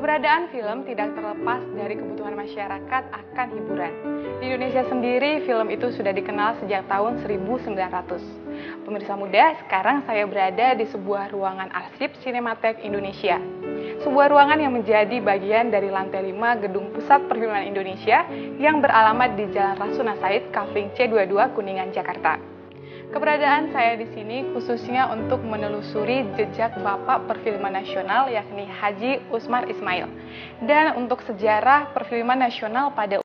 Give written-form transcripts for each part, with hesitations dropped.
Keberadaan film tidak terlepas dari kebutuhan masyarakat akan hiburan. Di Indonesia sendiri, film itu sudah dikenal sejak tahun 1900. Pemirsa muda, sekarang saya berada di sebuah ruangan arsip Cinematheque Indonesia. Sebuah ruangan yang menjadi bagian dari lantai 5 Gedung Pusat Perfilman Indonesia yang beralamat di Jalan Rasuna Said, Kavling C22, Kuningan, Jakarta. Keberadaan saya di sini khususnya untuk menelusuri jejak Bapak Perfilman Nasional yakni Haji Usmar Ismail dan untuk sejarah perfilman nasional pada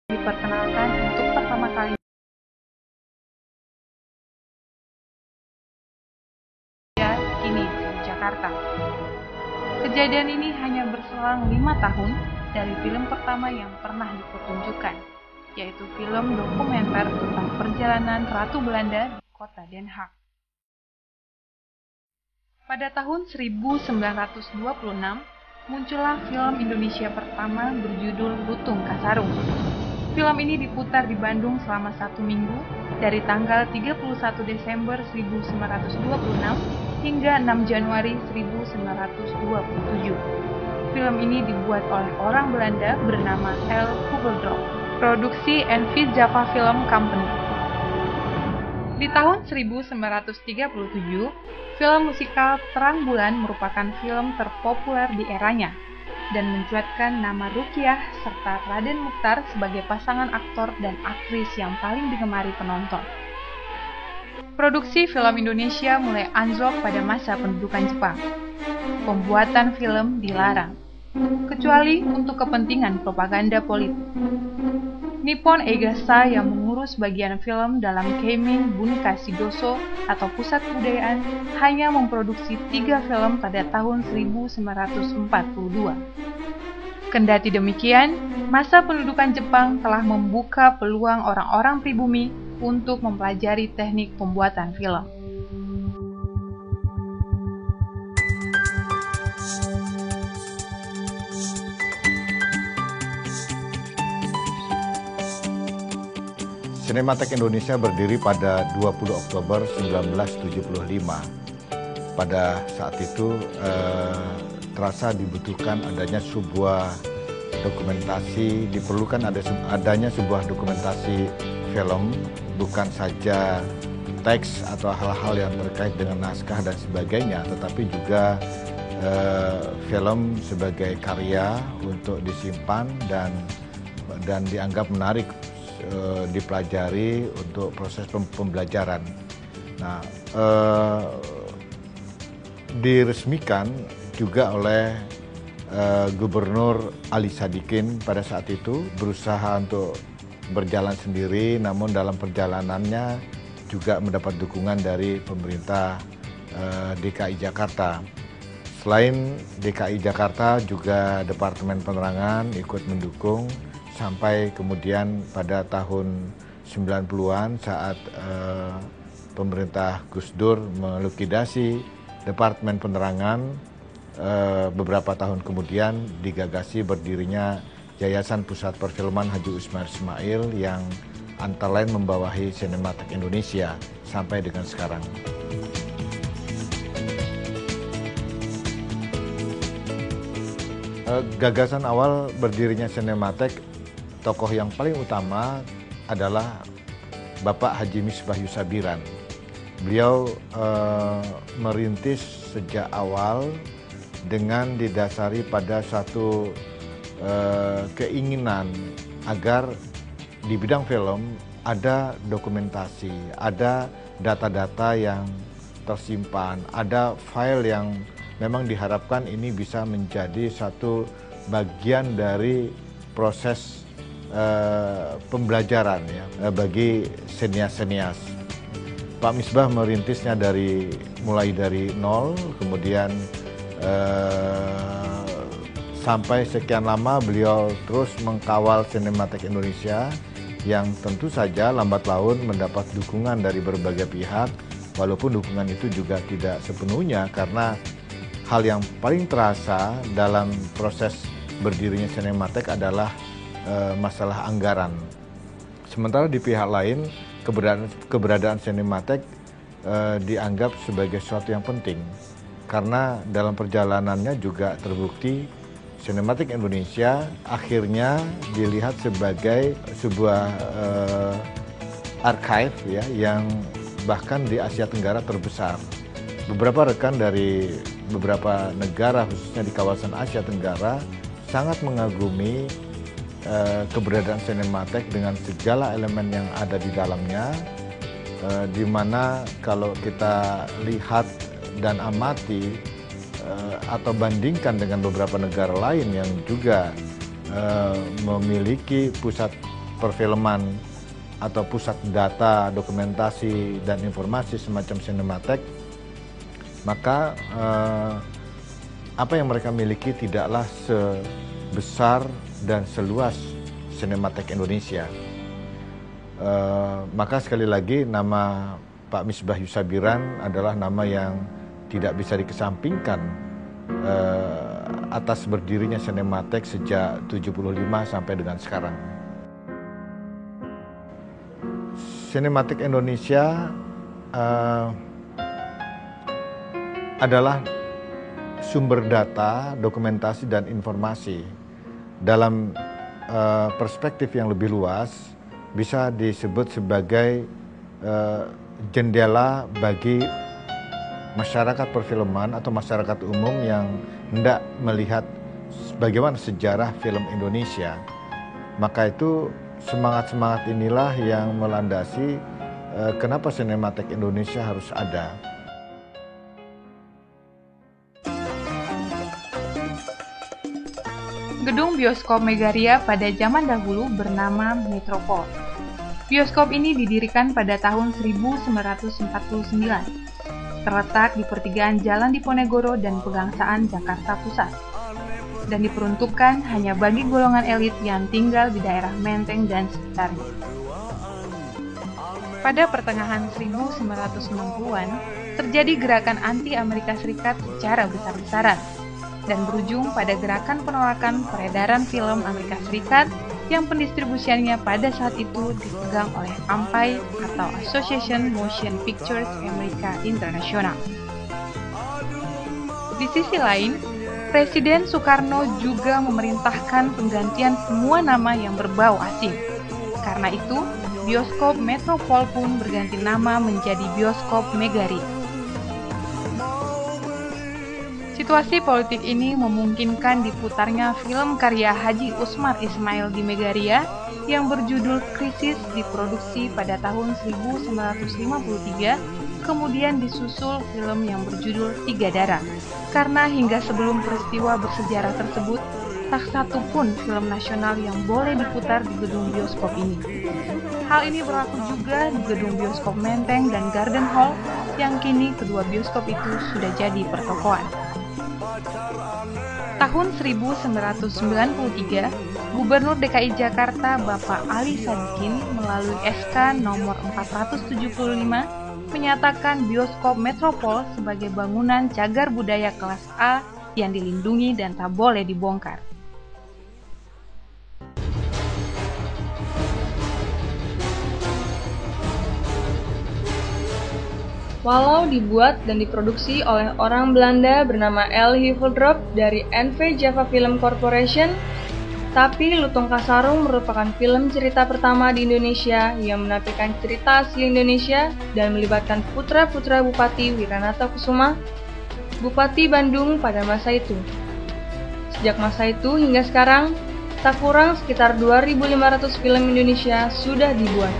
diperkenalkan untuk pertama kali kini di Jakarta. Kejadian ini hanya berselang 5 tahun dari film pertama yang pernah dipertunjukkan, yaitu film dokumenter tentang perjalanan Ratu Belanda di kota Den Haag. Pada tahun 1926, muncullah film Indonesia pertama berjudul Lutung Kasarung. Film ini diputar di Bandung selama 1 minggu, dari tanggal 31 Desember 1926 hingga 6 Januari 1927. Film ini dibuat oleh orang Belanda bernama L. Hogeldrop, produksi Envis Java Film Company. Di tahun 1937, film musikal Terang Bulan merupakan film terpopuler di eranya dan mencuatkan nama Rukiah serta Raden Muchtar sebagai pasangan aktor dan aktris yang paling digemari penonton. Produksi film Indonesia mulai anjlok pada masa pendudukan Jepang. Pembuatan film dilarang, kecuali untuk kepentingan propaganda politik. Nippon Eigasa yang mengurus bagian film dalam Keimin Bunkashi Doso atau Pusat Kebudayaan hanya memproduksi 3 film pada tahun 1942. Kendati demikian, masa pendudukan Jepang telah membuka peluang orang-orang pribumi untuk mempelajari teknik pembuatan film. Cinematheque Indonesia berdiri pada 20 Oktober 1975. Pada saat itu terasa dibutuhkan adanya sebuah dokumentasi, diperlukan adanya sebuah dokumentasi film, bukan saja teks atau hal-hal yang terkait dengan naskah dan sebagainya, tetapi juga film sebagai karya untuk disimpan dan dianggap menarik dipelajari untuk proses pembelajaran. Nah, diresmikan juga oleh Gubernur Ali Sadikin pada saat itu, berusaha untuk berjalan sendiri, namun dalam perjalanannya juga mendapat dukungan dari pemerintah DKI Jakarta. Selain DKI Jakarta, juga Departemen Penerangan ikut mendukung, sampai kemudian pada tahun 90-an saat pemerintah Gus Dur melukidasi Departemen Penerangan, beberapa tahun kemudian digagasi berdirinya Yayasan Pusat Perfilman Haji Usmar Ismail yang antara lain membawahi Cinematheque Indonesia sampai dengan sekarang. Gagasan awal berdirinya Cinematheque, tokoh yang paling utama adalah Bapak Haji Misbahu Sabiran. Beliau merintis sejak awal dengan didasari pada satu keinginan agar di bidang film ada dokumentasi, ada data-data yang tersimpan, ada file yang memang diharapkan ini bisa menjadi satu bagian dari proses pembelajaran ya bagi senias-senias. Pak Misbah merintisnya mulai dari nol, kemudian sampai sekian lama beliau terus mengkawal Cinematheque Indonesia yang tentu saja lambat laun mendapat dukungan dari berbagai pihak, walaupun dukungan itu juga tidak sepenuhnya, karena hal yang paling terasa dalam proses berdirinya Cinematheque adalah masalah anggaran. Sementara di pihak lain, keberadaan Cinematheque dianggap sebagai sesuatu yang penting. Karena dalam perjalanannya juga terbukti Cinematheque Indonesia akhirnya dilihat sebagai sebuah archive ya, yang bahkan di Asia Tenggara terbesar. Beberapa rekan dari beberapa negara, khususnya di kawasan Asia Tenggara, sangat mengagumi keberadaan Cinematheque dengan segala elemen yang ada di dalamnya, di mana kalau kita lihat dan amati atau bandingkan dengan beberapa negara lain yang juga memiliki pusat perfilman atau pusat data, dokumentasi, dan informasi semacam Cinematheque, maka apa yang mereka miliki tidaklah sebesar dan seluas Cinematheque Indonesia. Maka sekali lagi nama Pak Misbah Yusabiran adalah nama yang tidak bisa dikesampingkan atas berdirinya Cinematheque sejak 75 sampai dengan sekarang. Cinematheque Indonesia adalah sumber data, dokumentasi, dan informasi. Dalam perspektif yang lebih luas, bisa disebut sebagai jendela bagi masyarakat perfilman atau masyarakat umum yang hendak melihat bagaimana sejarah film Indonesia. Maka itu semangat-semangat inilah yang melandasi kenapa Cinematheque Indonesia harus ada. Gedung bioskop Megaria pada zaman dahulu bernama Metropol. Bioskop ini didirikan pada tahun 1949. Terletak di pertigaan Jalan Diponegoro dan Pegangsaan, Jakarta Pusat, dan diperuntukkan hanya bagi golongan elit yang tinggal di daerah Menteng dan sekitarnya. Pada pertengahan 1960-an, terjadi gerakan anti Amerika Serikat secara besar-besaran, dan berujung pada gerakan penolakan peredaran film Amerika Serikat yang pendistribusiannya pada saat itu dipegang oleh AMPI atau Association Motion Pictures America International. Di sisi lain, Presiden Soekarno juga memerintahkan penggantian semua nama yang berbau asing. Karena itu, bioskop Metropol pun berganti nama menjadi Bioskop Megaria. Situasi politik ini memungkinkan diputarnya film karya Haji Usmar Ismail di Megaria yang berjudul Krisis, diproduksi pada tahun 1953, kemudian disusul film yang berjudul Tiga Darah. Karena hingga sebelum peristiwa bersejarah tersebut, tak satu pun film nasional yang boleh diputar di gedung bioskop ini. Hal ini berlaku juga di gedung bioskop Menteng dan Garden Hall, yang kini kedua bioskop itu sudah jadi pertokoan. Tahun 1993, Gubernur DKI Jakarta Bapak Ali Sadikin melalui SK nomor 475 menyatakan bioskop Metropol sebagai bangunan cagar budaya kelas A yang dilindungi dan tak boleh dibongkar. Walau dibuat dan diproduksi oleh orang Belanda bernama L. Heuveldrop dari NV Java Film Corporation, tapi Lutung Kasarung merupakan film cerita pertama di Indonesia yang menampilkan cerita asli Indonesia dan melibatkan putra-putra Bupati Wiranata Kusuma, Bupati Bandung pada masa itu. Sejak masa itu hingga sekarang, tak kurang sekitar 2.500 film Indonesia sudah dibuat.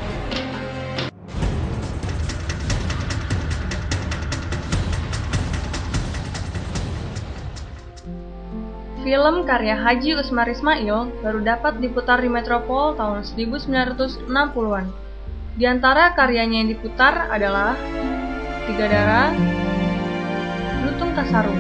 Film karya Haji Usmar Ismail baru dapat diputar di Metropol tahun 1960-an. Di antara karyanya yang diputar adalah Tiga Darah, Lutung Kasarung.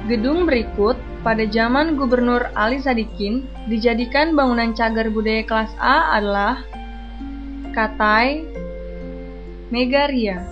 Gedung berikut pada zaman Gubernur Ali Sadikin dijadikan bangunan cagar budaya kelas A adalah Katai Megaria.